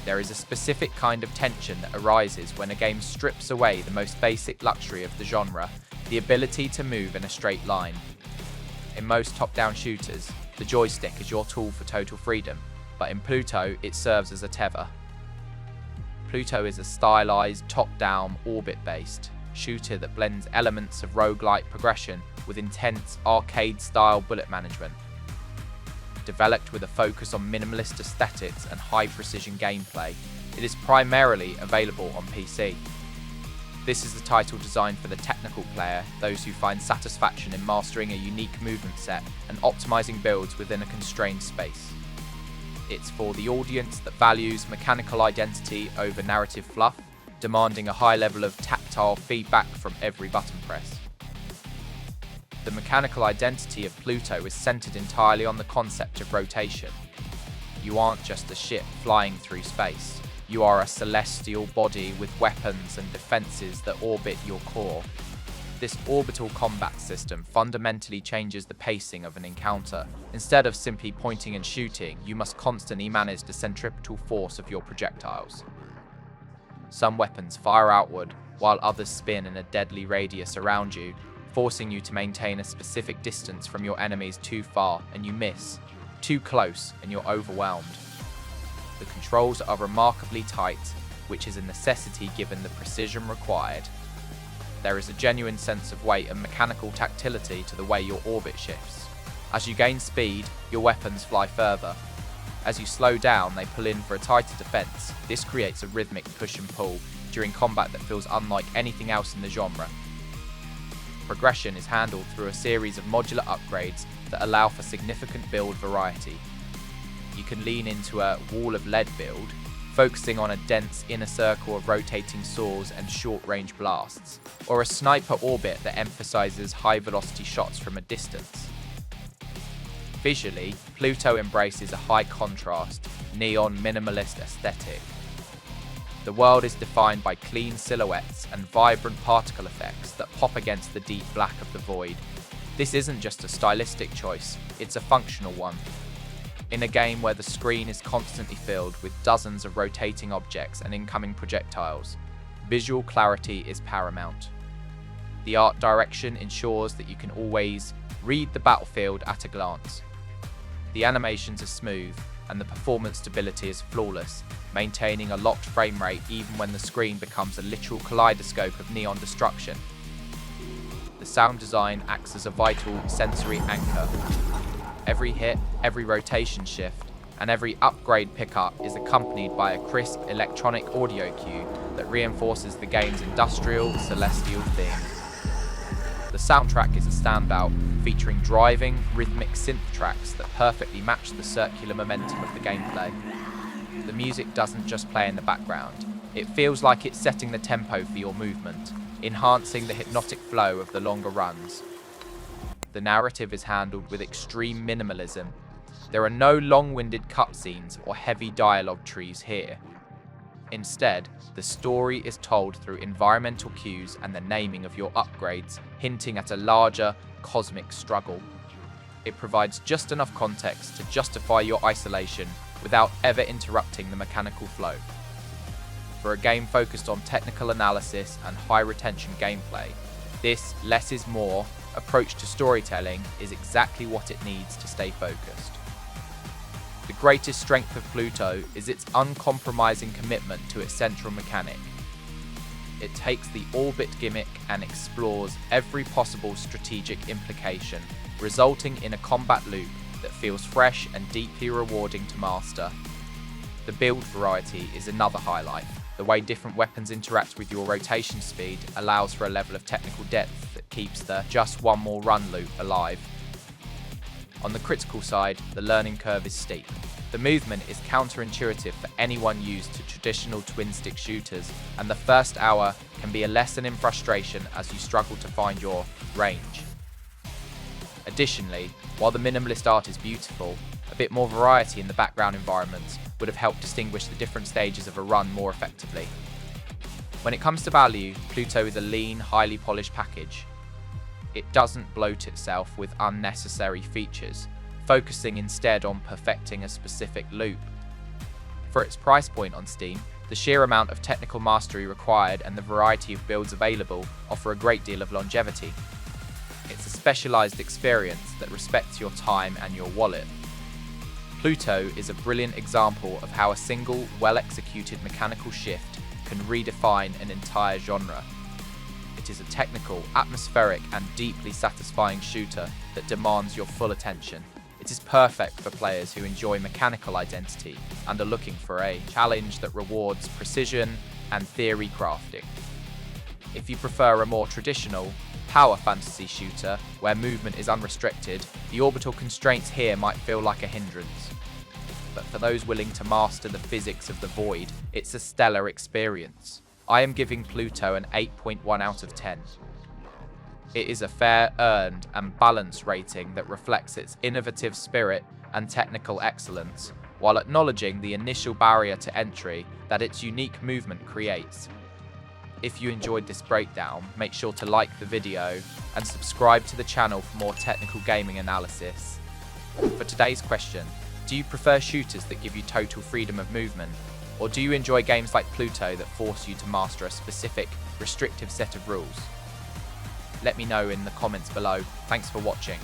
There is a specific kind of tension that arises when a game strips away the most basic luxury of the genre, the ability to move in a straight line. In most top-down shooters, the joystick is your tool for total freedom, but in Pluto it serves as a tether. Pluto is a stylized, top-down, orbit-based shooter that blends elements of roguelike progression with intense arcade-style bullet management. Developed with a focus on minimalist aesthetics and high-precision gameplay, it is primarily available on PC. This is a title designed for the technical player, those who find satisfaction in mastering a unique movement set and optimizing builds within a constrained space. It's for the audience that values mechanical identity over narrative fluff, demanding a high level of tactile feedback from every button press. The mechanical identity of Pluto is centered entirely on the concept of rotation. You aren't just a ship flying through space. You are a celestial body with weapons and defenses that orbit your core. This orbital combat system fundamentally changes the pacing of an encounter. Instead of simply pointing and shooting, you must constantly manage the centripetal force of your projectiles. Some weapons fire outward, while others spin in a deadly radius around you, forcing you to maintain a specific distance from your enemies. Too far and you miss, too close and you're overwhelmed. The controls are remarkably tight, which is a necessity given the precision required. There is a genuine sense of weight and mechanical tactility to the way your orbit shifts. As you gain speed, your weapons fly further. As you slow down, they pull in for a tighter defense. This creates a rhythmic push and pull during combat that feels unlike anything else in the genre. Progression is handled through a series of modular upgrades that allow for significant build variety. You can lean into a wall of lead build, focusing on a dense inner circle of rotating saws and short-range blasts, or a sniper orbit that emphasizes high-velocity shots from a distance. Visually, Pluto embraces a high-contrast, neon minimalist aesthetic. The world is defined by clean silhouettes and vibrant particle effects that pop against the deep black of the void. This isn't just a stylistic choice, it's a functional one. In a game where the screen is constantly filled with dozens of rotating objects and incoming projectiles, visual clarity is paramount. The art direction ensures that you can always read the battlefield at a glance. The animations are smooth, and the performance stability is flawless, maintaining a locked frame rate even when the screen becomes a literal kaleidoscope of neon destruction. The sound design acts as a vital sensory anchor. Every hit, every rotation shift, and every upgrade pickup is accompanied by a crisp electronic audio cue that reinforces the game's industrial, celestial theme. The soundtrack is a standout, featuring driving, rhythmic synth tracks that perfectly match the circular momentum of the gameplay. The music doesn't just play in the background, it feels like it's setting the tempo for your movement, enhancing the hypnotic flow of the longer runs. The narrative is handled with extreme minimalism. There are no long-winded cutscenes or heavy dialogue trees here. Instead, the story is told through environmental cues and the naming of your upgrades, hinting at a larger, cosmic struggle. It provides just enough context to justify your isolation without ever interrupting the mechanical flow. For a game focused on technical analysis and high-retention gameplay, this less is more approach to storytelling is exactly what it needs to stay focused. The greatest strength of Pluto is its uncompromising commitment to its central mechanic. It takes the orbit gimmick and explores every possible strategic implication, resulting in a combat loop that feels fresh and deeply rewarding to master. The build variety is another highlight. The way different weapons interact with your rotation speed allows for a level of technical depth that keeps the just one more run loop alive. On the critical side, the learning curve is steep. The movement is counterintuitive for anyone used to traditional twin-stick shooters, and the first hour can be a lesson in frustration as you struggle to find your range. Additionally, while the minimalist art is beautiful, a bit more variety in the background environments would have helped distinguish the different stages of a run more effectively. When it comes to value, Pluto is a lean, highly polished package. It doesn't bloat itself with unnecessary features, focusing instead on perfecting a specific loop. For its price point on Steam, the sheer amount of technical mastery required and the variety of builds available offer a great deal of longevity. It's a specialized experience that respects your time and your wallet. Pluto is a brilliant example of how a single, well-executed mechanical shift can redefine an entire genre. It is a technical, atmospheric, and deeply satisfying shooter that demands your full attention. It is perfect for players who enjoy mechanical identity and are looking for a challenge that rewards precision and theory crafting. If you prefer a more traditional, power fantasy shooter where movement is unrestricted, the orbital constraints here might feel like a hindrance. But for those willing to master the physics of the void, it's a stellar experience. I am giving Pluto an 8.1 out of 10. It is a fair, earned, and balanced rating that reflects its innovative spirit and technical excellence, while acknowledging the initial barrier to entry that its unique movement creates. If you enjoyed this breakdown, make sure to like the video and subscribe to the channel for more technical gaming analysis. For today's question, do you prefer shooters that give you total freedom of movement, or do you enjoy games like Pluto that force you to master a specific, restrictive set of rules? Let me know in the comments below. Thanks for watching.